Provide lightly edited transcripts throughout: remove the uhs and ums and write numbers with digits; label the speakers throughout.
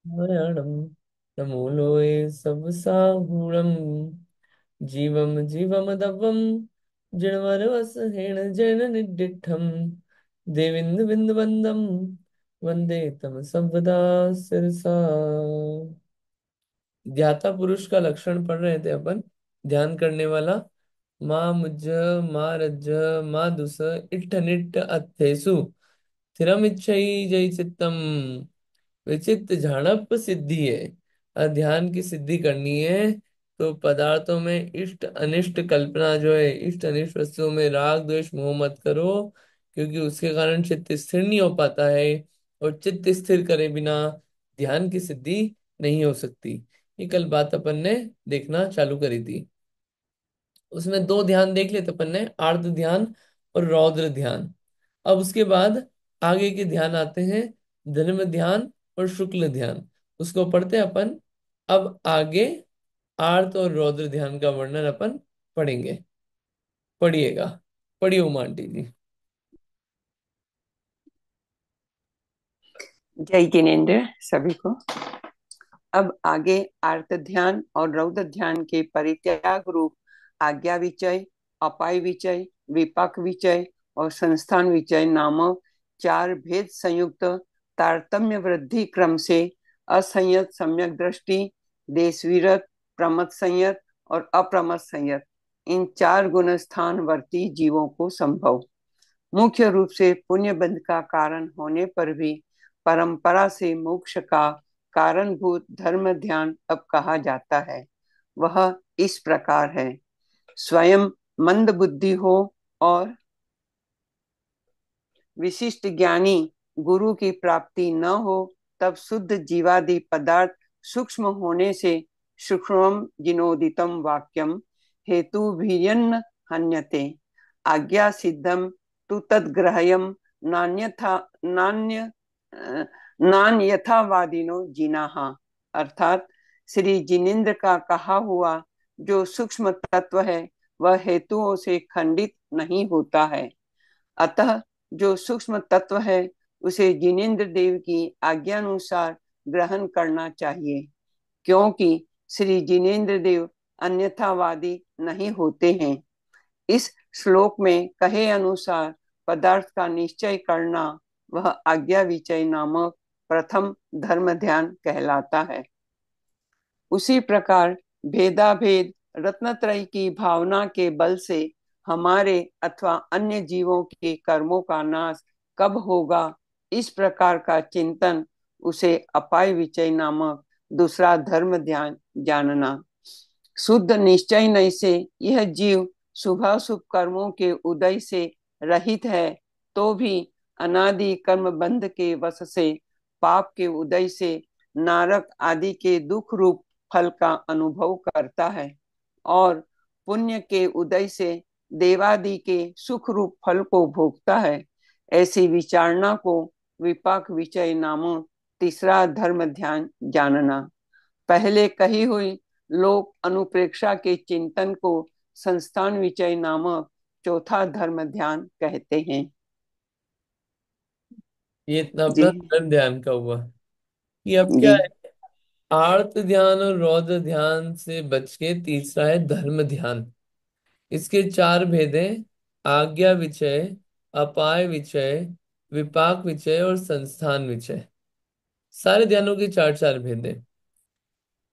Speaker 1: नारायणं नमूलोए सब साहुरम जीवम जीवमदवम जिणवरवस हेण जैन निडिठम देविंद बिंद बंदम वंदे तम सबदा सिरसा। ध्याता पुरुष का लक्षण पढ़ रहे थे अपन। ध्यान करने वाला। माँ मुझ माँ रज माँ दुस इट्ठ निट्ठ अत्थेसु स्थिरम इच्छई जय चित्तम विचित्र झाड़प सिद्धि है। ध्यान की सिद्धि करनी है तो पदार्थों में इष्ट अनिष्ट कल्पना जो है, इष्ट अनिष्ट वस्तुओं में राग द्वेष मोह मत करो, क्योंकि उसके कारण चित्त स्थिर नहीं हो पाता है। और चित्त स्थिर करे बिना ध्यान की सिद्धि नहीं हो सकती। ये कल बात अपन ने देखना चालू करी थी। उसमें दो ध्यान देख लेते अपन ने, आर्द्र ध्यान और रौद्र ध्यान। अब उसके बाद आगे के ध्यान आते हैं, धर्म ध्यान और शुक्ल ध्यान। उसको पढ़ते हैं अपन। अब आगे आर्त और रौद्र ध्यान का वर्णन अपन पढ़ेंगे। पढ़िएगा। पढ़िए उमा आंटी जी।
Speaker 2: जय जिनेन्द्र सभी को। अब आगे आर्त ध्यान और रौद्र ध्यान के परित्याग रूप आज्ञा विचय, अपाय विचय, विपाक विचय और संस्थान विचय नामक चार भेद संयुक्त तारतम्य वृद्धि क्रम से असंयत सम्यक दृष्टि, देश विरत, प्रमथ संयत और अप्रमथ संयत, इन चार गुण स्थान वर्ती जीवों को संभव। मुख्य रूप से पुण्य बंध का कारण होने पर भी परंपरा से मोक्ष का कारणभूत धर्म ध्यान अब कहा जाता है। वह इस प्रकार है। स्वयं मंद बुद्धि हो और विशिष्ट ज्ञानी गुरु की प्राप्ति न हो, तब शुद्ध जीवादि पदार्थ सूक्ष्म होने से सूक्ष्मम जिनोदितम वाक्यम हेतु वीर्यन्न हन्यते आज्ञा सिद्धम तु तद्ग्रह्यम नान्यथा नान्य नान्यथावादिनो जिनाह। अर्थात श्री जिनेन्द्र का कहा हुआ जो सूक्ष्म तत्व है वह हेतुओं से खंडित नहीं होता है। अतः जो सूक्ष्म तत्व है उसे जिनेन्द्र देव की आज्ञानुसार ग्रहण करना चाहिए, क्योंकि श्री जिनेन्द्र देव अन्यथावादी नहीं होते हैं। इस श्लोक में कहे अनुसार पदार्थ का निश्चय करना वह आज्ञा विचय नामक प्रथम धर्म ध्यान कहलाता है। उसी प्रकार भेदाभेद रत्नत्रय की भावना के बल से हमारे अथवा अन्य जीवों के कर्मों का नाश कब होगा, इस प्रकार का चिंतन, उसे अपाय विचय नामक दूसरा धर्म ध्यान जानना। शुद्ध निश्चय नहीं से यह जीव शुभाशुभ कर्मों के उदय से रहित है, तो भी अनादि कर्म बंध के वश से पाप के उदय से नारक आदि के दुख रूप फल का अनुभव करता है और पुण्य के उदय से देवादि के सुख रूप फल को भोगता है। ऐसी विचारणा को विपाक विचय नामक तीसरा धर्म ध्यान जानना। पहले कही हुई लोक अनुप्रेक्षा के चिंतन को संस्थान विचय नामक चौथा धर्म ध्यान कहते हैं।
Speaker 1: ये इतना
Speaker 2: जी।
Speaker 1: अपना धर्म ध्यान का हुआ। कि अब क्या
Speaker 2: जी।
Speaker 1: है, आर्त ध्यान और रौद्र ध्यान से बच के तीसरा है धर्म ध्यान। इसके चार भेद हैं, आज्ञा विचय, अपाय विचय, विपाक विचय और संस्थान विचय। सारे ध्यानों के चार चार भेद हैं।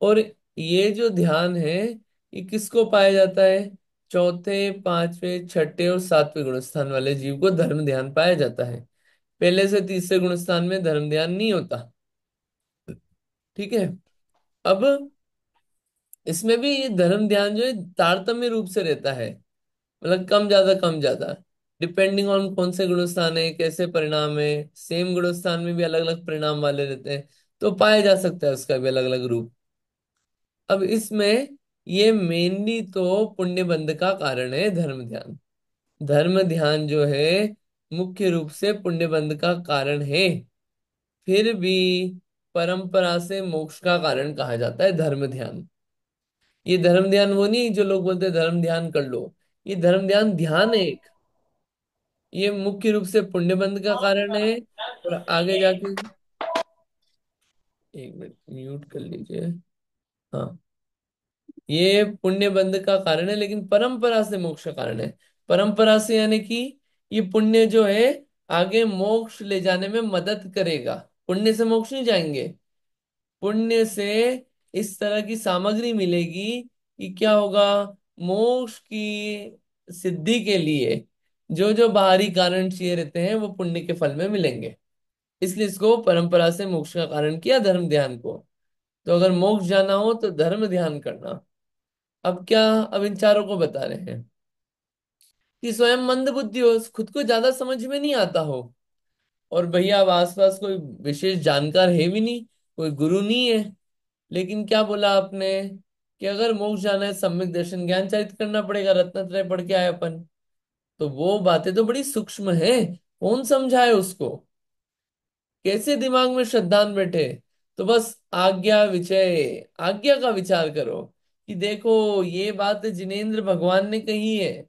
Speaker 1: और ये जो ध्यान है, ये किसको पाया जाता है? चौथे पांचवे छठे और सातवें गुण स्थान वाले जीव को धर्म ध्यान पाया जाता है। पहले से तीसरे गुण स्थान में धर्म ध्यान नहीं होता। ठीक है। अब इसमें भी ये धर्म ध्यान जो है तारतम्य रूप से रहता है, मतलब कम ज्यादा कम ज्यादा, डिपेंडिंग ऑन कौन से गुण स्थान है, कैसे परिणाम है। सेम गुण स्थान में भी अलग अलग परिणाम वाले रहते हैं, तो पाया जा सकता है उसका भी अलग अलग रूप। अब इसमें ये मेनली तो पुण्य बंध का कारण है धर्म ध्यान। धर्म ध्यान जो है मुख्य रूप से पुण्य बंध का कारण है। फिर भी परंपरा से मोक्ष का कारण कहा जाता है धर्म ध्यान। ये धर्म ध्यान वो नहीं जो लोग बोलते हैं धर्म ध्यान कर लो। ये धर्म ध्यान ध्यान है एक। ये मुख्य रूप से पुण्य बंध का कारण है। और आगे जाके एक मिनट म्यूट कर लीजिए। हाँ, ये पुण्य बंध का कारण है, लेकिन परंपरा से मोक्ष का कारण है। परंपरा से यानी कि ये पुण्य जो है आगे मोक्ष ले जाने में मदद करेगा। पुण्य से मोक्ष नहीं जाएंगे। पुण्य से इस तरह की सामग्री मिलेगी कि क्या होगा, मोक्ष की सिद्धि के लिए जो जो बाहरी कारण चाहिए रहते हैं वो पुण्य के फल में मिलेंगे। इसलिए इसको परंपरा से मोक्ष का कारण किया, धर्म ध्यान को। तो अगर मोक्ष जाना हो तो धर्म ध्यान करना। अब क्या, अब इन चारों को बता रहे हैं कि स्वयं मंद बुद्धि हो, खुद को ज्यादा समझ में नहीं आता हो, और भैया अब आसपास कोई विशेष जानकार है भी नहीं, कोई गुरु नहीं है। लेकिन क्या बोला आपने कि अगर मोक्ष जाना है सम्यक दर्शन ज्ञान चरित करना पड़ेगा, रत्नत्रय पढ़ के आए अपन। तो वो बातें तो बड़ी सूक्ष्म है, कौन समझाए उसको, कैसे दिमाग में श्रद्धान बैठे। तो बस आज्ञा विचय, आज्ञा का विचार करो कि देखो ये बात जिनेंद्र भगवान ने कही है।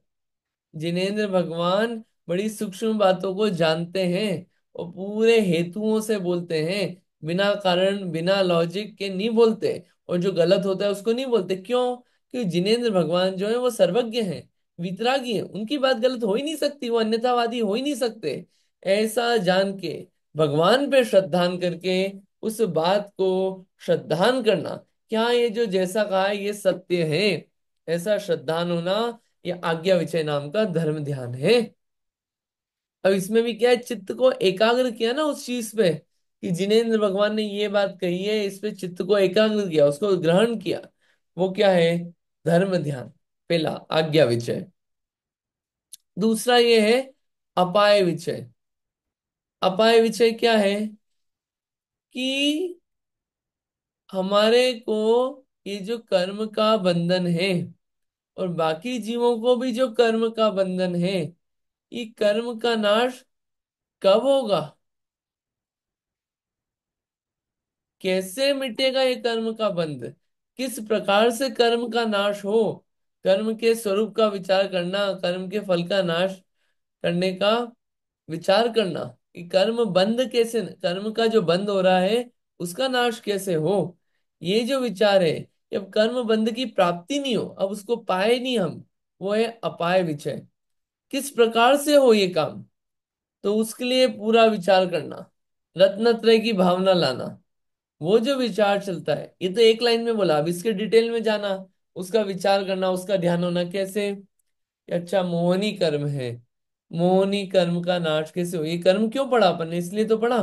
Speaker 1: जिनेंद्र भगवान बड़ी सूक्ष्म बातों को जानते हैं और पूरे हेतुओं से बोलते हैं, बिना कारण बिना लॉजिक के नहीं बोलते। और जो गलत होता है उसको नहीं बोलते। क्यों? क्योंकि जिनेंद्र भगवान जो है वो सर्वज्ञ हैं, वितरागी हैं, उनकी बात गलत हो ही नहीं सकती, वो अन्यथावादी हो ही नहीं सकते। ऐसा जान के भगवान पे श्रद्धान करके उस बात को श्रद्धान करना, क्या ये जो जैसा कहा है ये सत्य है, ऐसा श्रद्धान होना, ये आज्ञा विचय नाम का धर्म ध्यान है। अब इसमें भी क्या है, चित्त को एकाग्र किया ना उस चीज पे कि जिनेंद्र भगवान ने ये बात कही है, इस पे चित्त को एकाग्र किया, उसको ग्रहण किया। वो क्या है? धर्म ध्यान। पहला आज्ञा विचय। दूसरा ये है अपाय विचय। अपाय विचय क्या है कि हमारे को ये जो कर्म का बंधन है और बाकी जीवों को भी जो कर्म का बंधन है, ये कर्म का नाश कब होगा, कैसे मिटेगा ये कर्म का बंध, किस प्रकार से कर्म का नाश हो, कर्म के स्वरूप का विचार करना, कर्म के फल का नाश करने का विचार करना कि कर्म बंद कैसे, कर्म का जो बंद हो रहा है उसका नाश कैसे हो, ये जो विचार है। जब कर्म बंध की प्राप्ति नहीं हो, अब उसको पाए नहीं हम, वो है अपाय विचय। किस प्रकार से हो ये काम, तो उसके लिए पूरा विचार करना, रत्नत्रय की भावना लाना। वो जो विचार चलता है, ये तो एक लाइन में बोला, अब इसके डिटेल में जाना, उसका विचार करना, उसका ध्यान होना कैसे कि अच्छा मोहनी कर्म है, मोहनी कर्म का नाश कैसे हो। ये कर्म क्यों पढ़ा अपन ने? इसलिए तो पढ़ा।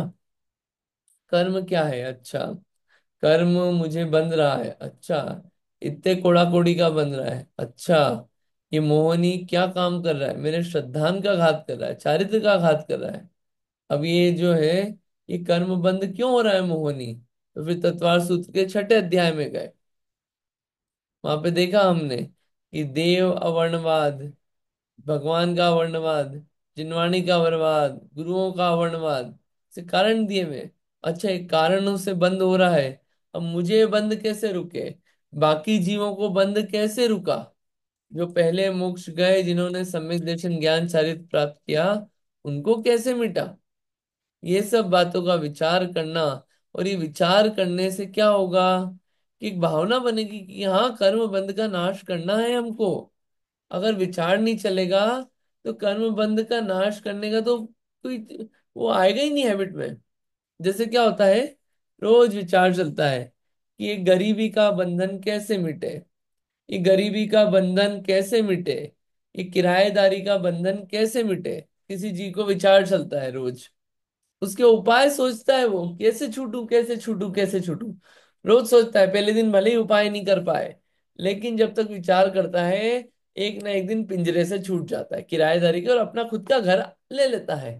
Speaker 1: कर्म क्या है? अच्छा, कर्म मुझे बंध रहा है। अच्छा, इतने कोड़ा कोड़ी का बंध रहा है। अच्छा, ये मोहनी क्या काम कर रहा है? मेरे श्रद्धान का घात कर रहा है, चारित्र का घात कर रहा है। अब ये जो है, ये कर्म बंद क्यों हो रहा है मोहनी? तो फिर तत्वार सूत्र के छठे अध्याय में गए, वहां पे देखा हमने कि देव अवर्णवाद, भगवान का अवर्णवाद, जिनवाणी का अवर्णवाद, गुरुओं का अवर्णवाद से कारण दिए में। अच्छा, एक कारणों से बंद हो रहा है, अब मुझे बंद कैसे रुके, बाकी जीवों को बंद कैसे रुका, जो पहले मोक्ष गए, जिन्होंने सम्यक दर्शन ज्ञान चारित्र प्राप्त किया, उनको कैसे मिटा। ये सब बातों का विचार करना, और ये विचार करने से क्या होगा कि एक भावना बनेगी कि हाँ कर्म बंध का नाश करना है हमको। अगर विचार नहीं चलेगा तो कर्म बंध का नाश करने का तो कोई वो आएगा ही नहीं हैबिट में। जैसे क्या होता है, रोज विचार चलता है कि ये गरीबी का बंधन कैसे मिटे, ये गरीबी का बंधन कैसे मिटे, ये किराएदारी का बंधन कैसे मिटे। किसी जी को विचार चलता है रोज, उसके उपाय सोचता है, वो कैसे छूटू कैसे छूटू कैसे छूटू, रोज सोचता है। पहले दिन भले ही उपाय नहीं कर पाए, लेकिन जब तक विचार करता है, एक ना एक दिन पिंजरे से छूट जाता है किराएदारी के और अपना खुद का घर ले लेता है।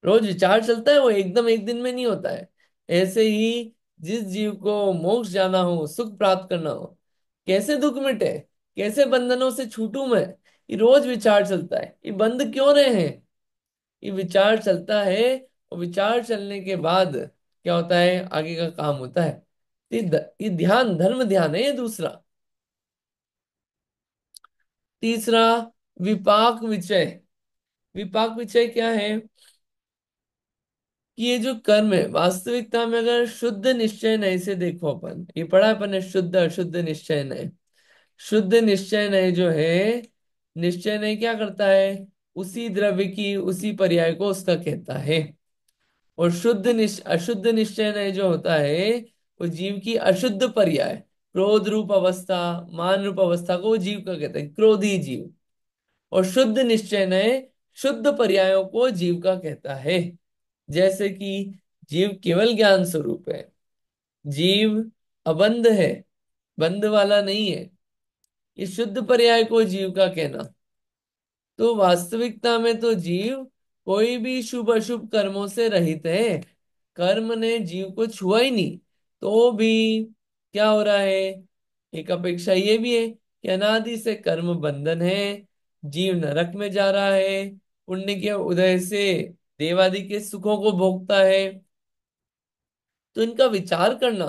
Speaker 1: रोज विचार चलता है, वो एकदम एक दिन में नहीं होता है। ऐसे ही जिस जीव को मोक्ष जाना हो, सुख प्राप्त करना हो, कैसे दुख मिटे, कैसे बंधनों से छूटूं मैं, ये रोज विचार चलता है। ये बंद क्यों रहे हैं? ये विचार चलता है, और विचार चलने के बाद क्या होता है, आगे का काम होता है। ये ध्यान, धर्म ध्यान है ये दूसरा। तीसरा विपाक विचय। विपाक विचय क्या है कि ये जो कर्म है वास्तविकता में अगर शुद्ध निश्चय नय से देखो, अपन ये पढ़ा है अपन ने, शुद्ध अशुद्ध निश्चय नय। शुद्ध निश्चय नय जो है, निश्चय नय क्या करता है, उसी द्रव्य की उसी पर्याय को उसका कहता है। और अशुद्ध निश्चय नय जो होता है, वो जीव की अशुद्ध पर्याय, क्रोध रूप अवस्था, मान रूप अवस्था को वो जीव का कहता है, क्रोधी जीव। और शुद्ध निश्चय नय शुद्ध पर्यायों को जीव का कहता है। जैसे कि जीव केवल ज्ञान स्वरूप है, जीव अबंध है, बंध वाला नहीं है, ये शुद्ध पर्याय को जीव का कहना। तो वास्तविकता में तो जीव कोई भी शुभ अशुभ कर्मों से रहित है, कर्म ने जीव को छुआ ही नहीं। तो भी क्या हो रहा है, एक अपेक्षा ये भी है कि अनादि से कर्म बंधन है, जीव नरक में जा रहा है, पुण्य के उदय से देवादि के सुखों को भोगता है। तो इनका विचार करना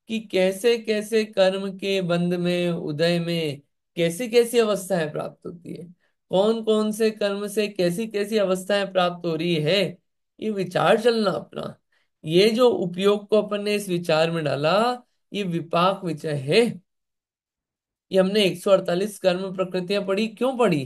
Speaker 1: कि कैसे कैसे कर्म के बंध में, उदय में कैसी कैसी अवस्थाएं प्राप्त होती है, कौन कौन से कर्म से कैसी कैसी अवस्थाएं प्राप्त हो रही है, ये विचार चलना अपना। ये जो उपयोग को अपन ने इस विचार में डाला, ये विपाक विचय है। ये हमने 148 कर्म प्रकृतियां पढ़ी, क्यों पढ़ी,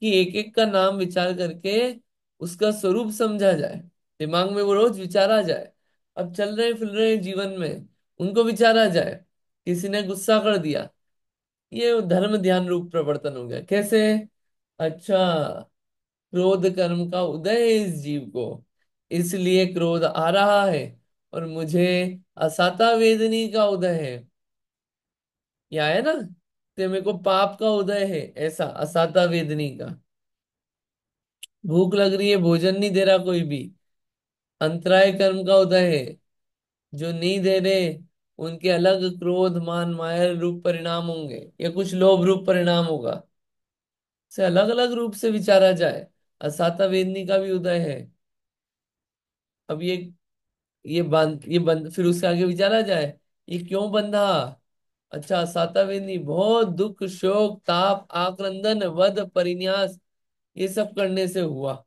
Speaker 1: कि एक एक का नाम विचार करके उसका स्वरूप समझा जाए, दिमाग में वो रोज विचारा जाए। अब चल रहे फिर रहे जीवन में उनको विचारा जाए। किसी ने गुस्सा कर दिया, ये धर्म ध्यान रूप प्रवर्तन हो गया। कैसे, अच्छा, क्रोध कर्म का उदय है इस जीव को, इसलिए क्रोध आ रहा है। और मुझे असाता वेदनी का उदय है, ये आया ना, तो मेरे को पाप का उदय है, ऐसा असाता वेदनी का। भूख लग रही है, भोजन नहीं दे रहा कोई भी, अंतराय कर्म का उदय है। जो नहीं दे रहे उनके अलग क्रोध मान माया रूप परिणाम होंगे, या कुछ लोभ रूप परिणाम होगा, से अलग अलग रूप से विचारा जाए। असाता वेदनी का भी उदय है। अब ये बंद फिर उसके आगे विचारा जाए, ये क्यों बंधा। अच्छा, असाता वेदनी बहुत दुख शोक ताप आक्रंदन वध परिन्यास ये सब करने से हुआ।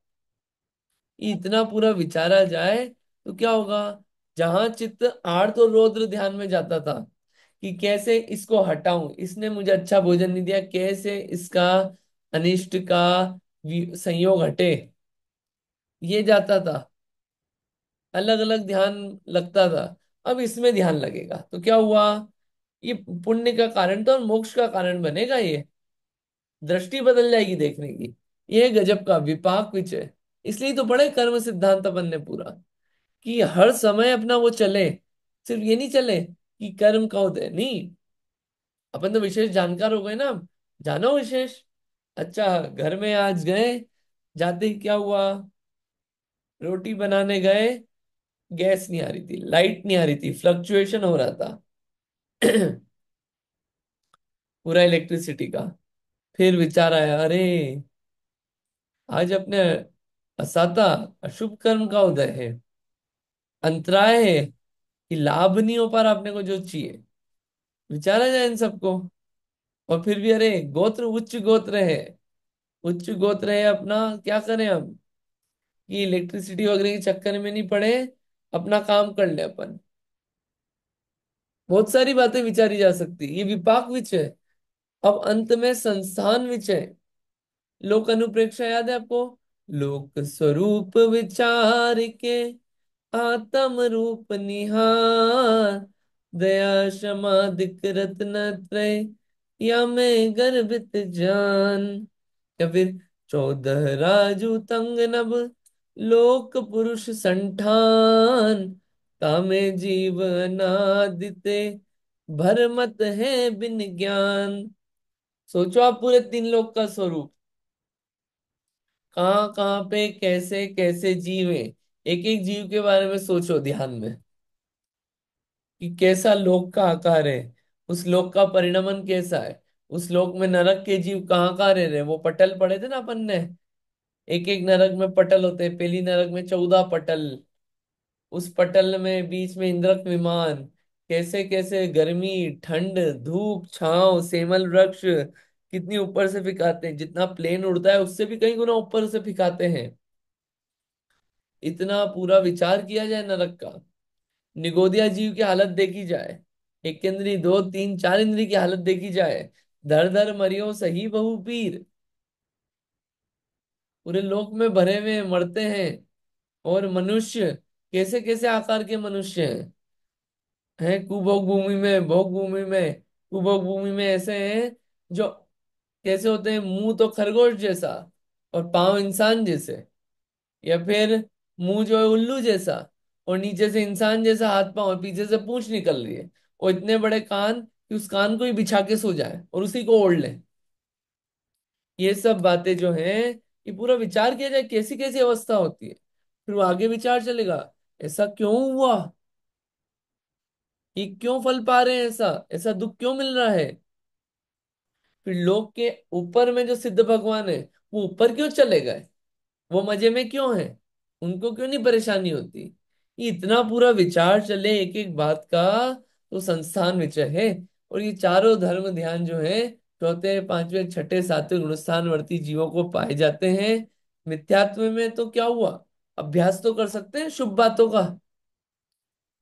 Speaker 1: ये इतना पूरा विचारा जाए तो क्या होगा, जहां चित्त आर्त और रौद्र ध्यान में जाता था कि कैसे इसको हटाऊं, इसने मुझे अच्छा भोजन नहीं दिया, कैसे इसका अनिष्ट का संयोग हटे, ये जाता था, अलग अलग ध्यान लगता था। अब इसमें ध्यान लगेगा तो क्या हुआ, ये पुण्य का कारण तो और मोक्ष का कारण बनेगा, ये दृष्टि बदल जाएगी देखने की। ये गजब का विपाक विचय। इसलिए तो बड़े कर्म सिद्धांत अपन ने पूरा, कि हर समय अपना वो चले, सिर्फ ये नहीं चले कि कर्म का उदय नहीं। अपन तो विशेष जानकार हो गए ना, जानो विशेष। अच्छा, घर में आज गए, जाते ही क्या हुआ, रोटी बनाने गए, गैस नहीं आ रही थी, लाइट नहीं आ रही थी, फ्लक्चुएशन हो रहा था पूरा इलेक्ट्रिसिटी का। फिर विचार आया, अरे आज अपने असाता अशुभ कर्म का उदय है, अंतराय है कि लाभ नहीं हो पा रहा अपने को जो चाहिए, विचारा जाए इन सबको। और फिर भी अरे गोत्र उच्च गोत्र है, उच्च गोत्र है अपना, क्या करें अब, कि इलेक्ट्रिसिटी वगैरह के चक्कर में नहीं पड़े, अपना काम कर ले अपन। बहुत सारी बातें विचारी जा सकती, ये विपाक विचय। अब अंत में संस्थान विचय, लोक अनुप्रेक्षा याद है आपको, लोक स्वरूप विचार के आत्म रूप निहार, दया क्षमा दिक रत्न त्रय या मैं गर्भित जान। या फिर 14 राजू तंग नभ लोक पुरुष संठान, कामे जीवनादिते भरमत है बिन ज्ञान। सोचो आप पूरे 3 लोक का स्वरूप, कहाँ कहाँ पे कैसे कैसे जीव है, एक एक जीव के बारे में सोचो ध्यान में, कि कैसा लोक का आकार है, उस लोक का परिणमन कैसा है, उस लोक में नरक के जीव कहाँ कहाँ रह रहे हैं। वो पटल पढ़े थे ना अपन ने, एक एक नरक में पटल होते हैं, पहली नरक में 14 पटल, उस पटल में बीच में इंद्रक विमान, कैसे कैसे गर्मी ठंड धूप छांव सेमल वृक्ष कितनी ऊपर से फिकाते हैं, जितना प्लेन उड़ता है उससे भी कई गुना ऊपर से फिकाते हैं। इतना पूरा विचार किया जाए नरक का, निगोदिया जीव की हालत देखी जाए, एक इंद्री दो तीन चार इंद्री की हालत देखी जाए, धर धर मरियो सही बहु पीर, पूरे लोक में भरे हुए मरते हैं। और मनुष्य, कैसे कैसे आकार के मनुष्य हैं कुभोग भूमि में, भोग भूमि में, कुभोग भूमि में ऐसे हैं जो कैसे होते हैं, मुंह तो खरगोश जैसा और पांव इंसान जैसे, या फिर मुंह जो है उल्लू जैसा और नीचे से इंसान जैसा हाथ पांव और पीछे से पूंछ निकल रही है, और इतने बड़े कान कि उस कान को ही बिछा के सो जाए और उसी को ओढ़ ले। ये सब बातें जो हैं, ये पूरा विचार किया जाए कैसी कैसी अवस्था होती है, फिर वो आगे विचार चलेगा, ऐसा क्यों हुआ, ये क्यों फल पा रहे हैं, ऐसा ऐसा दुख क्यों मिल रहा है। फिर लोक के ऊपर में जो सिद्ध भगवान है, वो ऊपर क्यों चले गए, वो मजे में क्यों है, उनको क्यों नहीं परेशानी होती। ये इतना पूरा विचार चले एक एक बात का, तो संस्थान विचय है। और ये चारों धर्म ध्यान जो है, चौथे पांचवें छठे सातवें गुणस्थानवर्ती जीवों को पाए जाते हैं। मिथ्यात्व में तो क्या हुआ, अभ्यास तो कर सकते हैं शुभ बातों का।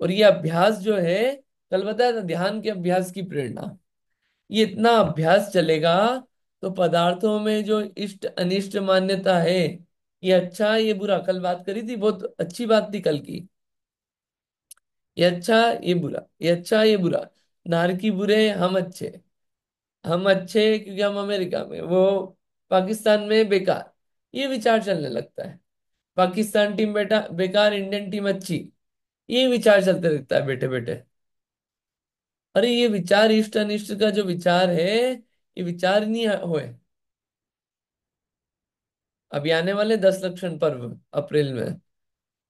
Speaker 1: और ये अभ्यास जो है, कल बताया था ध्यान के अभ्यास की प्रेरणा, ये इतना अभ्यास चलेगा तो पदार्थों में जो इष्ट अनिष्ट मान्यता है, ये अच्छा ये बुरा, कल बात करी थी, बहुत अच्छी बात थी कल की, ये अच्छा ये बुरा, ये अच्छा ये बुरा, नारकी बुरे हम अच्छे, हम अच्छे क्योंकि हम अमेरिका में, वो पाकिस्तान में बेकार, ये विचार चलने लगता है। पाकिस्तान टीम बेटा बेकार, इंडियन टीम अच्छी, ये विचार चलते रहता है बैठे बैठे। अरे ये विचार इष्ट अनिष्ट का जो विचार है, ये विचार ही नहीं होए। अभी आने वाले 10 लक्षण पर्व अप्रैल में,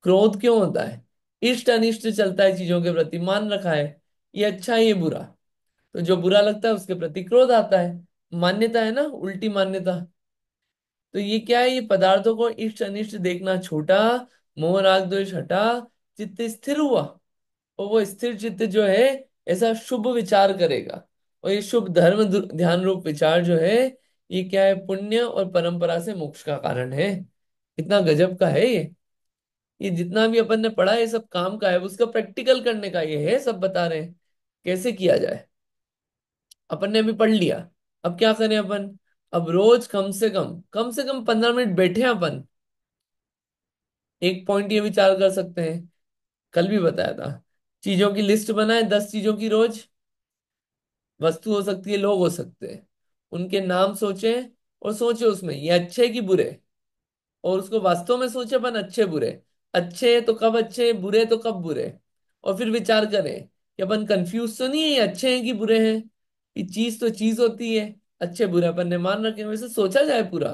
Speaker 1: क्रोध क्यों होता है, इष्ट अनिष्ट चलता है चीजों के प्रति, मान रखा है ये अच्छा ये बुरा, तो जो बुरा लगता है उसके प्रति क्रोध आता है, मान्यता है ना, उल्टी मान्यता। तो ये क्या है, ये पदार्थों को इष्ट अनिष्ट देखना छूटा, मोह राग द्वेष हटा, चित्त स्थिर हुआ, और वो स्थिर चित्त जो है ऐसा शुभ विचार करेगा। और ये शुभ धर्म ध्यान रूप विचार जो है, ये क्या है, पुण्य और परंपरा से मोक्ष का कारण है। इतना गजब का है ये जितना भी अपन ने पढ़ा है ये सब काम का है, उसका प्रैक्टिकल करने का ये है, सब बता रहे हैं कैसे किया जाए। अपन ने अभी पढ़ लिया, अब क्या करें अपन, अब रोज कम से कम 15 मिनट बैठे अपन, एक पॉइंट ये विचार कर सकते हैं, कल भी बताया था, चीजों की लिस्ट बनाए, 10 चीजों की रोज, वस्तु हो सकती है लोग हो सकते हैं, उनके नाम सोचे, और सोचे उसमें ये अच्छे कि बुरे, और उसको वास्तव में सोचे अपन अच्छे बुरे, अच्छे तो कब अच्छे, बुरे तो कब बुरे, और फिर विचार करें कि अपन कंफ्यूज तो नहीं है ये अच्छे हैं कि बुरे हैं, ये चीज तो चीज होती है, अच्छे बुरे अपन ने मान रखे हैं, वैसे सोचा जाए पूरा।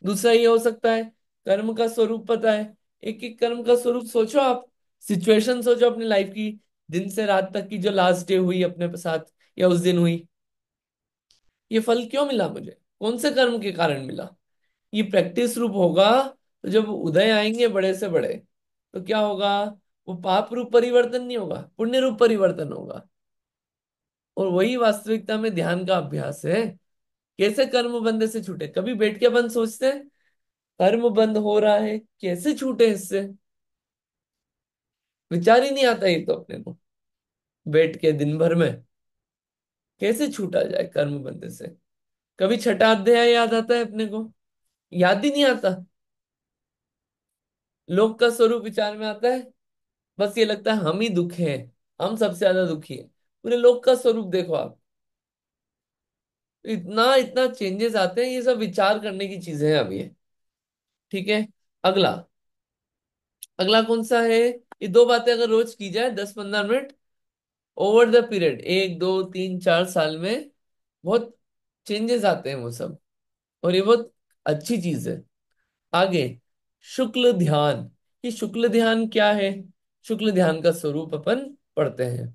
Speaker 1: दूसरा ये हो सकता है, कर्म का स्वरूप पता है, एक एक कर्म का स्वरूप सोचो आप, सिचुएशन सोचो अपनी लाइफ की, दिन से रात तक की जो लास्ट डे हुई अपने साथ, या उस दिन हुई, ये फल क्यों मिला मुझे, कौन से कर्म के कारण मिला। ये प्रैक्टिस रूप होगा, तो जब उदय आएंगे बड़े से बड़े, तो क्या होगा, वो पाप रूप परिवर्तन नहीं होगा, पुण्य रूप परिवर्तन होगा। और वही वास्तविकता में ध्यान का अभ्यास है। कैसे कर्म बंधे से छूटे, कभी बैठ के अपन सोचते हैं कर्म बंद हो रहा है कैसे छूटे इससे, विचार ही नहीं आता ये तो अपने को, बैठ के दिन भर में कैसे छूटा जाए कर्म बंधे से। कभी छठा अध्याय याद आता है अपने को, याद ही नहीं आता। लोक का स्वरूप विचार में आता है, बस ये लगता है हम ही दुख है, हम सबसे ज्यादा दुखी है। पूरे लोक का स्वरूप देखो आप, इतना इतना चेंजेस आते हैं, ये सब विचार करने की चीजें हैं अभी ये। ठीक है, अगला, अगला कौन सा है, ये दो बातें अगर रोज की जाए 10-15 मिनट, ओवर द पीरियड 1 2 3 4 साल में बहुत चेंजेस आते हैं वो सब, और ये बहुत अच्छी चीज है। आगे, शुक्ल ध्यान, ये शुक्ल ध्यान क्या है, शुक्ल ध्यान का स्वरूप अपन पढ़ते हैं।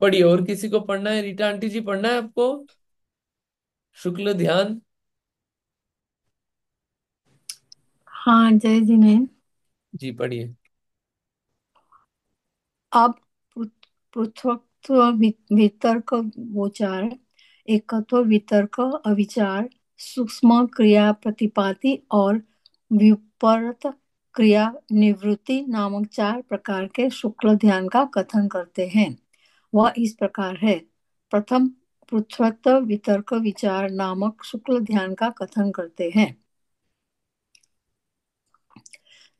Speaker 1: पढ़िए, और किसी को पढ़ना है, रीटा आंटी जी पढ़ना है आपको, शुक्ल ध्यान।
Speaker 3: हाँ, जय जिनेन्द्र।
Speaker 1: जी पढ़िए।
Speaker 3: अब पृथक्त्व वितर्क गोचार, एकत्व वितर्क अविचार, सूक्ष्म क्रिया प्रतिपादि और व्युत्पन्न क्रिया निवृत्ति नामक 4 प्रकार के शुक्ल ध्यान का कथन करते हैं। वह इस प्रकार है। प्रथम पृथ्वत्व वितर्क विचार नामक शुक्ल ध्यान का कथन करते हैं।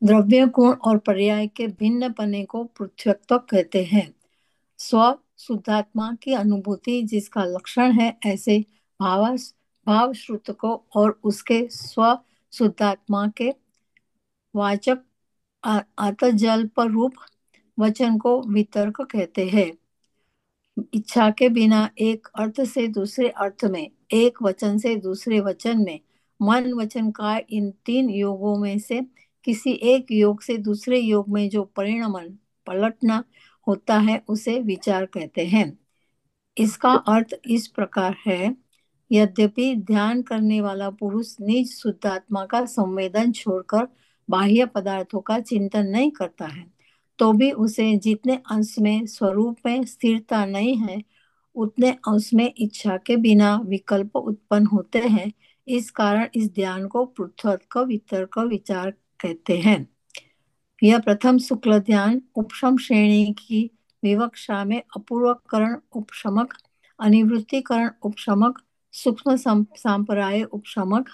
Speaker 3: द्रव्य गुण और पर्याय के भिन्न पने को पृथ्वत्व कहते हैं। स्व शुद्धात्मा की अनुभूति जिसका लक्षण है, ऐसे भाव श्रुत को और उसके स्व शुद्धात्मा के वाचक आतजल्प रूप वचन को वितर्क कहते हैं। इच्छा के बिना एक अर्थ से दूसरे अर्थ में, एक वचन से दूसरे वचन में, मन वचन का इन 3 योगों में से किसी एक योग से दूसरे योग में जो परिणमन पलटना होता है उसे विचार कहते हैं। इसका अर्थ इस प्रकार है। यद्यपि ध्यान करने वाला पुरुष निज शुद्धात्मा का संवेदन छोड़कर बाह्य पदार्थों का चिंतन नहीं करता है, तो भी उसे जितने अंश में स्वरूप में स्थिरता नहीं है, उतने अंश में इच्छा के बिना विकल्प उत्पन्न होते हैं। इस कारण इस ध्यान को पृथक् वितर्क विचार कहते हैं। यह प्रथम शुक्ल ध्यान उपशम श्रेणी की विवक्षा में अपूर्वकरण उपशमक, अनिवृत्तिकरण उपशमक, सूक्ष्म सांप्राय उपशमक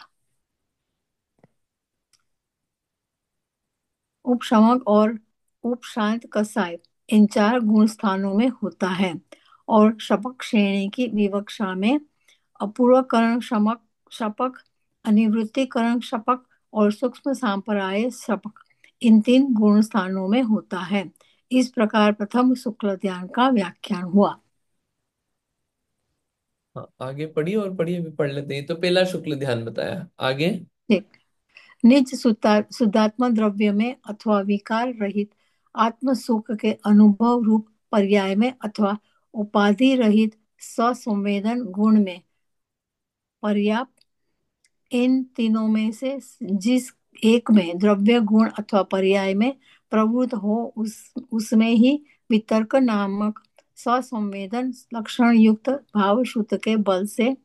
Speaker 3: और उपशांत कसाय इन 4 गुण स्थानों में होता है, और शपक श्रेणी की विवक्षा में अपूर्वकरण शमक शपक, अनिवृत्तिकरण शपक और सूक्ष्म सांप्राय शपक इन 3 गुण स्थानों में होता है। इस प्रकार प्रथम शुक्ल ध्यान का व्याख्यान हुआ।
Speaker 1: हाँ, आगे पढ़िए और पढ़िए, भी पढ़ लेते हैं। तो पहला शुक्ल ध्यान बताया, आगे।
Speaker 3: ठीक। निज शुद्धात्मा द्रव्य में अथवा विकार रहित आत्म सुख के अनुभव रूप पर्याय में अथवा उपाधि रहित स्वसंवेदन गुण में पर्याप्त, इन तीनों में से जिस एक में द्रव्य गुण अथवा पर्याय में प्रवृत्त हो उसमें ही वितर्क नामक स्वसंवेदन लक्षण युक्त भाव श्रुत के बल से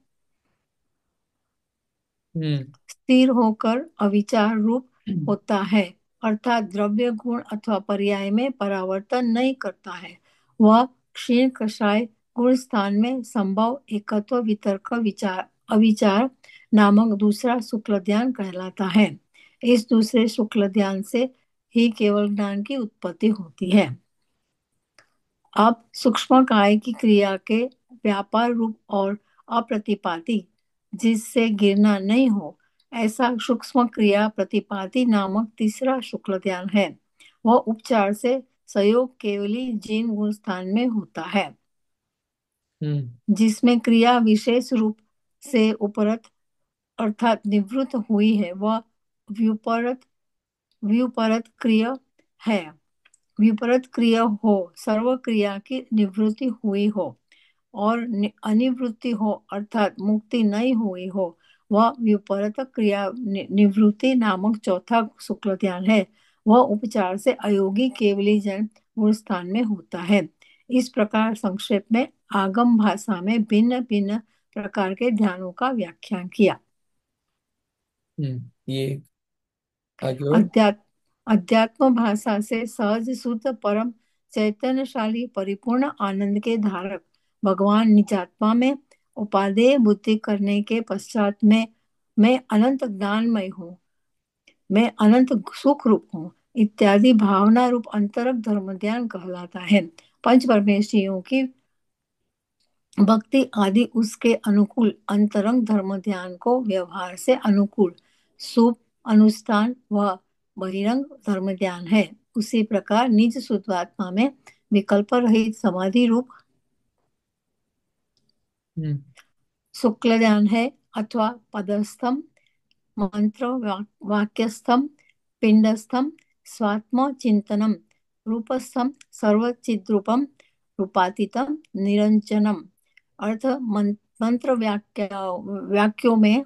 Speaker 1: हम्म
Speaker 3: स्थिर होकर अविचार रूप होता है, अर्थात द्रव्य गुण अथवा पर्याय में परावर्तन नहीं करता है। वह क्षीण कषाय गुण स्थान में संभव एकत्व वितर्क विचार अविचार नामक दूसरा शुक्ल ध्यान कहलाता है। इस दूसरे शुक्ल ध्यान से ही केवल ज्ञान की उत्पत्ति होती है। अब सूक्ष्म काय की क्रिया के व्यापार रूप और अप्रतिपाती जिससे गिरना नहीं हो, ऐसा सूक्ष्म क्रिया प्रतिपाती नामक तीसरा शुक्ल ध्यान है। वह उपचार से संयोग केवली जिन गुण स्थान में होता है,
Speaker 1: हम्म
Speaker 3: जिसमें क्रिया विशेष रूप से उपरत अर्थात निवृत्त हुई है, वह व्युपरत व्युपरत क्रिय है। विपरीत क्रिया हो, सर्व क्रिया की निवृत्ति हुई हो और अनिवृत्ति हो अर्थात मुक्ति नहीं हुई हो, वह विपरीत क्रिया निवृत्ति नामक चौथा शुक्ल ध्यान है। वह उपचार से अयोगी केवली जन मूल स्थान में होता है। इस प्रकार संक्षेप में आगम भाषा में भिन्न भिन्न प्रकार के ध्यानों का व्याख्यान किया।
Speaker 1: ये आगे और।
Speaker 3: अध्यात्म भाषा से सहज शुद्ध परम चैतन्यशाली परिपूर्ण आनंद के धारक भगवान निजात्मा में उपादेय बुद्धि करने के पश्चात में मैं अनंत ज्ञानमय हूँ, मैं अनंत सुख रूप हूँ इत्यादि भावना रूप अंतरक धर्म ध्यान कहलाता है। पंच परमेश्वरियों की भक्ति आदि उसके अनुकूल अंतरंग धर्म ध्यान को व्यवहार से अनुकूल शुभ अनुष्ठान व बहिरंग धर्म ध्यान है। उसी प्रकार निज शुद्धात्मा में विकल्प रहित समाधि रूप
Speaker 1: हम्म
Speaker 3: शुक्ल ध्यान है, अथवा पदस्थम मंत्र वाक्यस्थम पिंडस्थम स्वात्म चिंतनम रूपस्थम सर्वचिद्रूपम रूपातीतम निरंजनम अर्थ मंत्र वाक्यों में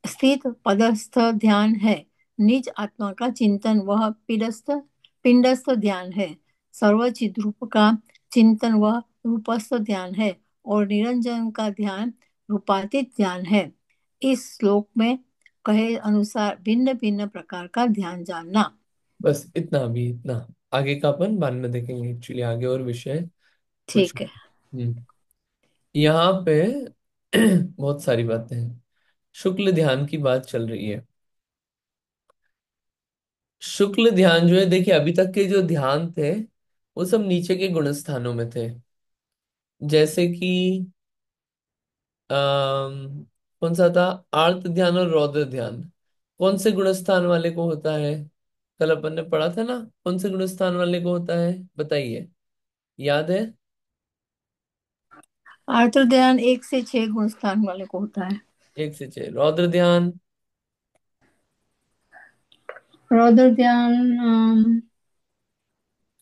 Speaker 3: स्थित पदस्थ ध्यान है। निज आत्मा का चिंतन वह पिंडस्थ ध्यान है। सर्वचिद रूप का चिंतन वह रूपस्थ ध्यान है और निरंजन का ध्यान रूपातीत ध्यान है। इस श्लोक में कहे अनुसार भिन्न भिन्न प्रकार का ध्यान जानना।
Speaker 1: बस इतना, अभी इतना। आगे का अपन बाद में देखेंगे, एक्चुअली आगे और विषय कुछ।
Speaker 3: ठीक है।
Speaker 1: यहाँ पे बहुत सारी बातें हैं। शुक्ल ध्यान की बात चल रही है। शुक्ल ध्यान जो है, देखिए अभी तक के जो ध्यान थे वो सब नीचे के गुण स्थानों में थे। जैसे कि कौन सा था, आर्त ध्यान और रौद्र ध्यान। कौन से गुण स्थान वाले को होता है? कल अपन ने पढ़ा था ना, कौन से गुण स्थान वाले को होता है, बताइए, याद है?
Speaker 3: आर्द्र ध्यान 1 से 6 गुण स्थान वाले को होता है।
Speaker 1: 1 से 6। रौद्र ध्यान?
Speaker 3: रौद्र ध्यान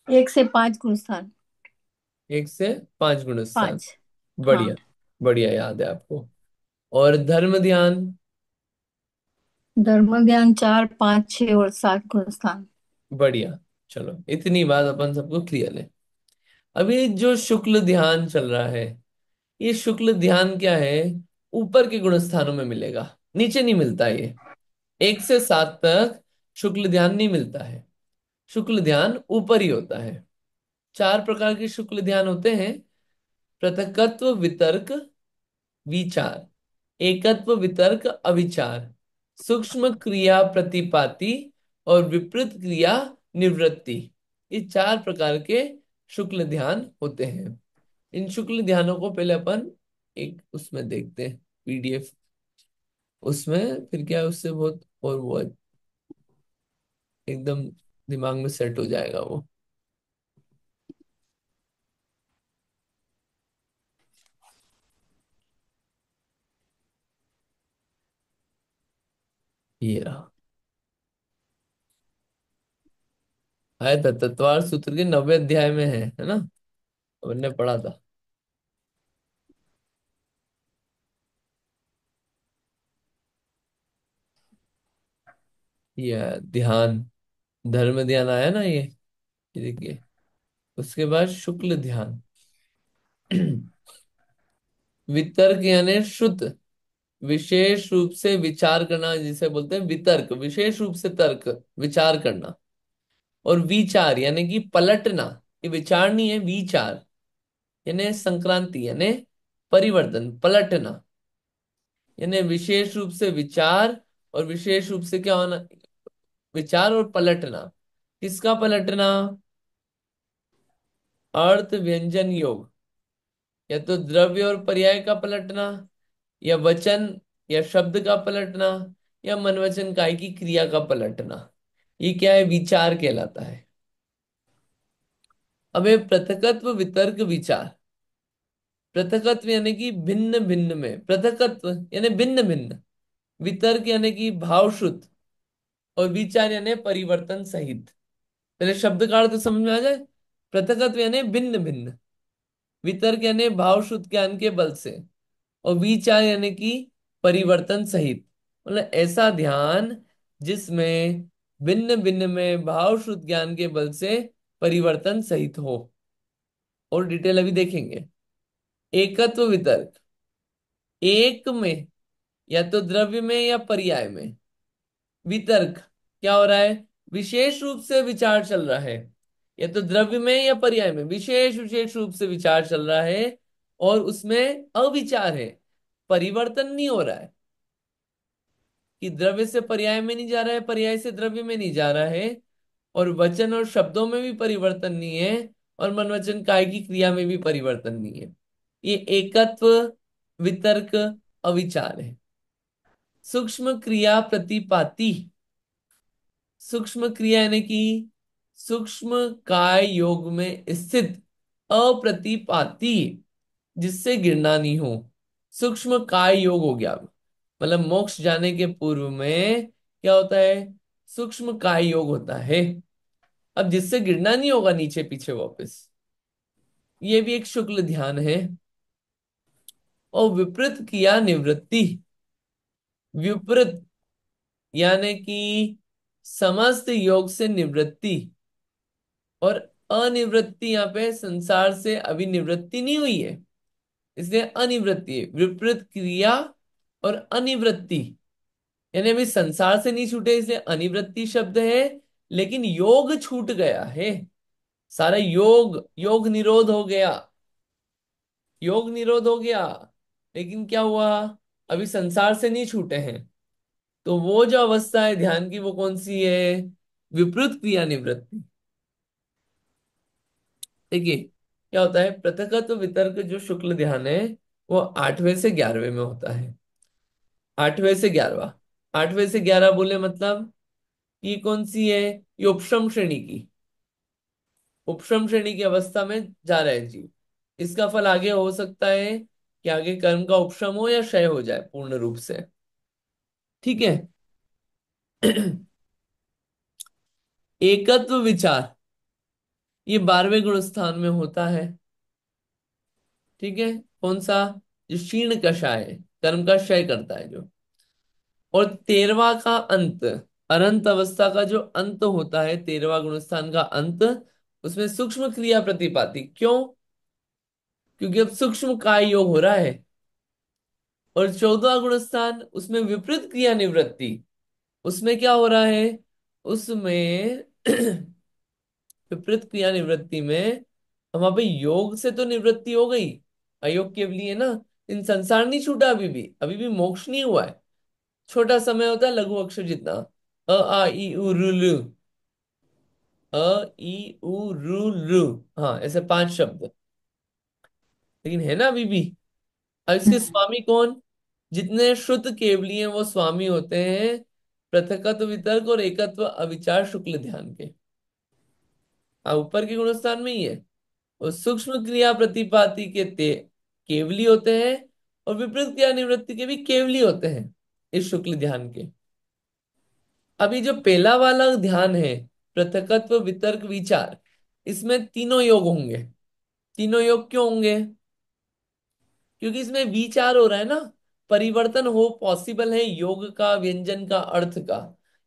Speaker 3: 1 से 5 गुण स्थान।
Speaker 1: 1 से 5 गुण स्थान।
Speaker 3: 5। हाँ।
Speaker 1: बढ़िया, बढ़िया, याद है आपको। और धर्म ध्यान?
Speaker 3: धर्म ध्यान 4, 5, 6 और 7 गुण स्थान।
Speaker 1: बढ़िया। चलो, इतनी बात अपन सबको क्लियर है। अभी जो शुक्ल ध्यान चल रहा है, ये शुक्ल ध्यान क्या है, ऊपर के गुण स्थानों में मिलेगा, नीचे नहीं मिलता ये। 1 से 7 तक शुक्ल ध्यान नहीं मिलता है। शुक्ल ध्यान ऊपर ही होता है। 4 प्रकार के शुक्ल ध्यान होते हैं: पृथकत्व, वितर्क, विचार, एकत्व, वितर्क, अविचार, सूक्ष्म क्रिया प्रतिपाती, और विपरीत क्रिया निवृत्ति। ये 4 प्रकार के शुक्ल ध्यान होते हैं। इन शुक्ल ध्यानों को पहले अपन एक उसमें देखते हैं, पीडीएफ। उसमें फिर क्या है, उससे बहुत और वो एकदम दिमाग में सेट हो जाएगा वो। ये रहा, आया था, तत्वार सूत्र के 90 अध्याय में है ना, अपन ने पढ़ा था। ये है ध्यान, धर्म ध्यान आया ना ये देखिए। उसके बाद शुक्ल ध्यान। वितर्क यानी शुद्ध, विशेष रूप से विचार करना, जिसे बोलते हैं वितर्क, विशेष रूप से तर्क, विचार करना। और विचार यानी कि पलटना। ये विचार नहीं है, विचार यानी संक्रांति, यानी परिवर्तन, पलटना। यानी विशेष रूप से विचार, और विशेष रूप से क्या होना, विचार और पलटना। किसका पलटना? अर्थ व्यंजन योग, या तो द्रव्य और पर्याय का पलटना, या वचन या शब्द का पलटना, या मनवचन काय की क्रिया का पलटना। ये क्या है, विचार कहलाता है। अब ये पृथकत्व, वितर्क, विचार। पृथकत्व यानी कि भिन्न भिन्न में, पृथकत्व यानी भिन्न भिन्न, वितर्क यानी कि भाव शुद्ध, और विचार यानी परिवर्तन सहित। पहले शब्द का अर्थ समझ में आ जाए। पृथकत्व यानी भिन्न भिन्न, वितर्क यानी भाव शुद्ध ज्ञान के बल से, और विचार यानी कि परिवर्तन सहित। मतलब ऐसा ध्यान जिसमें भिन्न भिन्न में भाव शुद्ध ज्ञान के बल से परिवर्तन सहित हो। और डिटेल अभी देखेंगे। एकत्व वितर्क, एक में, या तो द्रव्य में या पर्याय में। वितर्क, क्या हो रहा है, विशेष रूप से विचार चल रहा है, या तो द्रव्य में या पर्याय में विशेष विशेष रूप से विचार चल रहा है, और उसमें अविचार है, परिवर्तन नहीं हो रहा है, कि द्रव्य से पर्याय में नहीं जा रहा है, पर्याय से द्रव्य में नहीं जा रहा है, और वचन और शब्दों में भी परिवर्तन नहीं है, और मनवचन काय की क्रिया में भी परिवर्तन नहीं है। ये एकत्व, वितर्क, अविचार है। सूक्ष्म क्रिया प्रतिपाती, सूक्ष्म क्रिया यानी कि सूक्ष्म काय योग में स्थित अप्रतिपाती, जिससे गिरना नहीं हो। सूक्ष्म काय योग हो गया, मतलब मोक्ष जाने के पूर्व में क्या होता है, सूक्ष्म काय योग होता है। अब जिससे गिरना नहीं होगा नीचे पीछे वापस, ये भी एक शुक्ल ध्यान है। और विपरीत किया निवृत्ति, विपरीत यानी कि समस्त योग से निवृत्ति। और अनिवृत्ति, यहाँ पे संसार से अभी निवृत्ति नहीं हुई है, इसलिए अनिवृत्ति है। विपरीत क्रिया और अनिवृत्ति, यानी अभी संसार से नहीं छूटे, इसलिए अनिवृत्ति शब्द है। लेकिन योग छूट गया है। सारा योग योग निरोध हो गया। योग निरोध हो गया। लेकिन क्या हुआ? अभी संसार से नहीं छूटे हैं। तो वो जो अवस्था है ध्यान की, वो कौन सी है? विपरीत क्रिया निवृत्ति। देखिए क्या होता है, पृथकत्व वितर्क जो शुक्ल ध्यान है वो 8वें से 11वें में होता है। 8वें से 11वां। 8वें से 11 बोले मतलब ये कौन सी है? ये उपशम श्रेणी की। उपशम श्रेणी की अवस्था में जा रहा है जीव। इसका फल आगे हो सकता है कि आगे कर्म का उपशम हो या क्षय हो जाए पूर्ण रूप से। ठीक है। एकत्व विचार ये 12वें गुण स्थान में होता है। ठीक है। कौन सा? जो क्षीण कषाय है, कर्म का क्षय करता है जो। और 13वां का अंत, अनंत अवस्था का जो अंत होता है, 13वां गुण स्थान का अंत, उसमें सूक्ष्म क्रिया प्रतिपाती। क्यों? क्योंकि अब सूक्ष्म काय योग हो रहा है। और 14वां गुण स्थान उसमें विपरीत क्रिया निवृत्ति। उसमें क्या हो रहा है? उसमें विपरीत क्रिया निवृत्ति में वहां पे योग से तो निवृत्ति हो गई, अयोग के लिए ना। इन संसार नहीं छूटा, अभी भी मोक्ष नहीं हुआ है। छोटा समय होता है लघु अक्षर जितना। अ आ ई उ रु लु। अ ई उ रु लु। हाँ, ऐसे 5 शब्द। लेकिन है ना अभी भी। अब इसके
Speaker 3: हम्म।
Speaker 1: स्वामी कौन? जितने शुद्ध केवली हैं वो स्वामी होते हैं पृथकत्व वितर्क और एकत्व अविचार शुक्ल ध्यान के। ऊपर के गुणस्थान में ही है। और सूक्ष्म क्रिया प्रतिपाती के केवली होते हैं, और विपरीत क्रिया निवृत्ति के भी केवली होते हैं इस शुक्ल ध्यान के। अभी जो पहला वाला ध्यान है, पृथकत्व वितर्क विचार, इसमें तीनों योग होंगे। तीनों योग क्यों होंगे? क्योंकि इसमें विचार हो रहा है ना। परिवर्तन हो पॉसिबल है योग का, व्यंजन का, अर्थ का।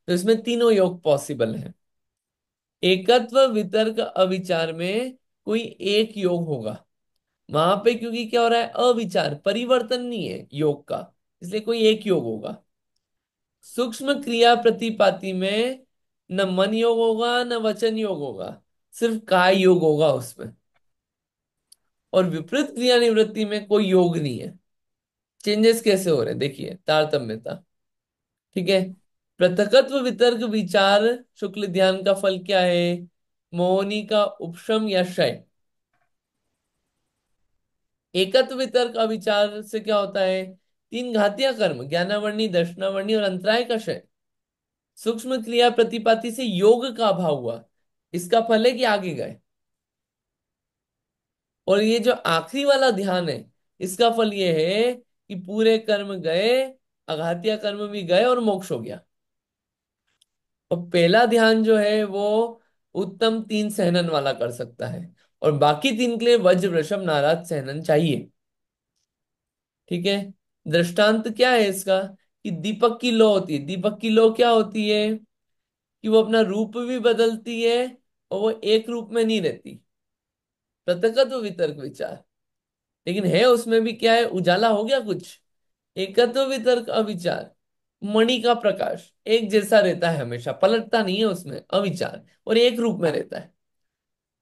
Speaker 1: तो इसमें तीनों योग पॉसिबल है। एकत्व वितर्क अविचार में कोई एक योग होगा। वहां पे क्योंकि क्या हो रहा है, अविचार, परिवर्तन नहीं है योग का, इसलिए कोई एक योग होगा। सूक्ष्म क्रिया प्रतिपाती में न मन योग होगा न वचन योग होगा, सिर्फ काय योग होगा उसमें। और विपरीत क्रिया निवृत्ति में कोई योग नहीं है। चेंजेस कैसे हो रहे हैं देखिए, तारतम्यता। ठीक है। पृथकत्व वितर्क विचार शुक्ल ध्यान का फल क्या है? मोहनी का उपशम या क्षय। एकत्व वितर्क अविचार से क्या होता है? 3 घातीय कर्म, ज्ञानावर्णी, दर्शनावर्णी और अंतराय का क्षय। सूक्ष्म क्रिया प्रतिपाती से योग का अभाव हुआ। इसका फल है कि आगे गए। और ये जो आखिरी वाला ध्यान है, इसका फल ये है कि पूरे कर्म गए, अघातीय कर्म भी गए और मोक्ष हो गया। और पहला ध्यान जो है वो उत्तम 3 सहनन वाला कर सकता है। और बाकी 3 के लिए वज्र वृषभ नाराज सहनन चाहिए। ठीक है। दृष्टांत क्या है इसका? कि दीपक की लौ होती है। दीपक की लौ क्या होती है? कि वो अपना रूप भी बदलती है और वो एक रूप में नहीं रहती। प्रत्यक्ष वितर्क विचार। लेकिन है उसमें भी क्या है, उजाला हो गया कुछ। एकत्व वितर्क अविचार, मणि का प्रकाश एक जैसा रहता है, हमेशा पलटता नहीं है उसमें, अविचार, और एक रूप में रहता है।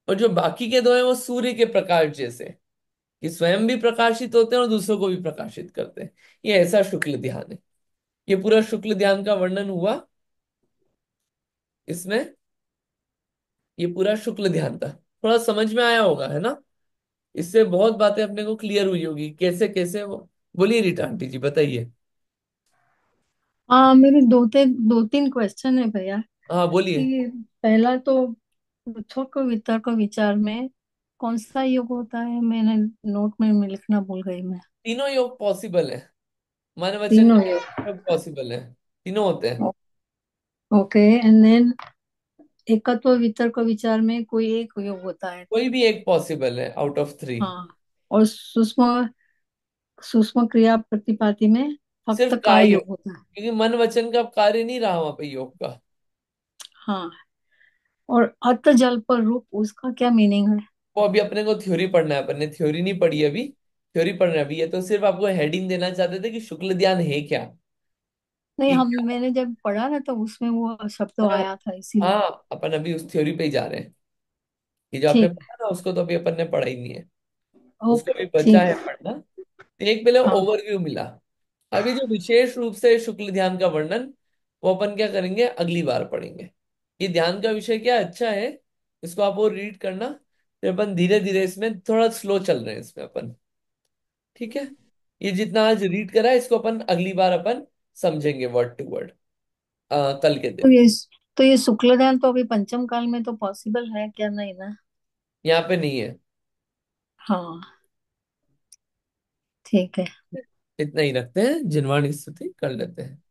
Speaker 1: और जो बाकी के 2 हैं वो सूर्य के प्रकाश जैसे, कि स्वयं भी प्रकाशित होते हैं और दूसरों को भी प्रकाशित करते हैं। ये ऐसा शुक्ल ध्यान है। ये पूरा शुक्ल ध्यान का वर्णन हुआ इसमें। ये पूरा शुक्ल ध्यान था। थोड़ा समझ में आया होगा, है ना? इससे बहुत बातें अपने को क्लियर हुई होगी कैसे कैसे वो। बोलिए रीटा आंटी जी, बताइए।
Speaker 3: हाँ, मेरे दो तीन क्वेश्चन है भैया।
Speaker 1: हाँ बोलिए।
Speaker 3: कि पहला तो पृथक वितर्क विचार में कौन सा योग होता है? मैंने नोट में लिखना भूल गई मैं।
Speaker 1: तीनों योग पॉसिबल है। मन वचन
Speaker 3: तीनों योग।
Speaker 1: क्रिया सब पॉसिबल है। तीनों होते हैं।
Speaker 3: ओके, एंड देन एकत्व वितर्क विचार में कोई एक योग होता है।
Speaker 1: कोई भी एक पॉसिबल है आउट ऑफ 3।
Speaker 3: हाँ। और सूक्ष्म सूक्ष्म क्रिया प्रतिपाती में
Speaker 1: सिर्फ
Speaker 3: फक्त
Speaker 1: काय
Speaker 3: काय
Speaker 1: योग,
Speaker 3: योग होता है।
Speaker 1: क्योंकि मन वचन का कार्य नहीं रहा वहां पे योग का।
Speaker 3: हाँ। और अत जल पर रूप, उसका क्या मीनिंग है?
Speaker 1: वो अभी अपने को थ्योरी पढ़ना है, अपन ने थ्योरी नहीं पढ़ी अभी। थ्योरी पढ़ना है अभी। ये तो सिर्फ आपको हेडिंग देना चाहते थे कि शुक्ल ध्यान है क्या।
Speaker 3: नहीं,
Speaker 1: कि
Speaker 3: हम मैंने जब पढ़ा ना तो उसमें वो शब्द तो
Speaker 1: हाँ
Speaker 3: आया था इसीलिए।
Speaker 1: हाँ, अपन अभी उस थ्योरी पे ही जा रहे हैं। कि जो आपने
Speaker 3: ठीक।
Speaker 1: पढ़ा ना उसको तो अभी अपन ने पढ़ा ही नहीं है, उसको
Speaker 3: ओके,
Speaker 1: भी बचा
Speaker 3: ठीक
Speaker 1: है
Speaker 3: है।
Speaker 1: पढ़ना। तो एक पहले
Speaker 3: हाँ।
Speaker 1: ओवरव्यू मिला। अभी जो विशेष रूप से शुक्ल ध्यान का वर्णन, वो अपन क्या करेंगे, अगली बार पढ़ेंगे। ये ध्यान का विषय क्या अच्छा है, इसको आप वो रीड करना। फिर अपन धीरे धीरे इसमें थोड़ा स्लो चल रहे हैं इसमें अपन। ठीक है, ये जितना आज रीड करा है इसको अपन अगली बार अपन समझेंगे वर्ड टू वर्ड, कल के
Speaker 3: तो
Speaker 1: दिन।
Speaker 3: ये शुक्ल ध्यान तो अभी पंचम काल में तो पॉसिबल है क्या? नहीं ना?
Speaker 1: यहाँ पे नहीं है।
Speaker 3: हाँ, ठीक है।
Speaker 1: इतना ही रखते हैं, जिनवाणी स्तुति कर लेते हैं।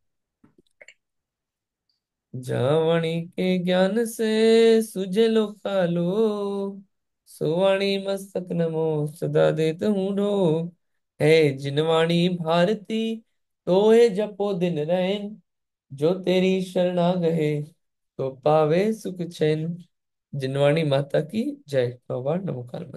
Speaker 1: जावणी के ज्ञान से सुझे लो कालो, सुवाणी मस्तक नमो सदा देत हूँ डो। है जिनवाणी भारती, तो है जपो दिन रैन, जो तेरी शरणा गए तो पावे सुख चैन। जिनवाणी माता की जय। बाबा नमो काल।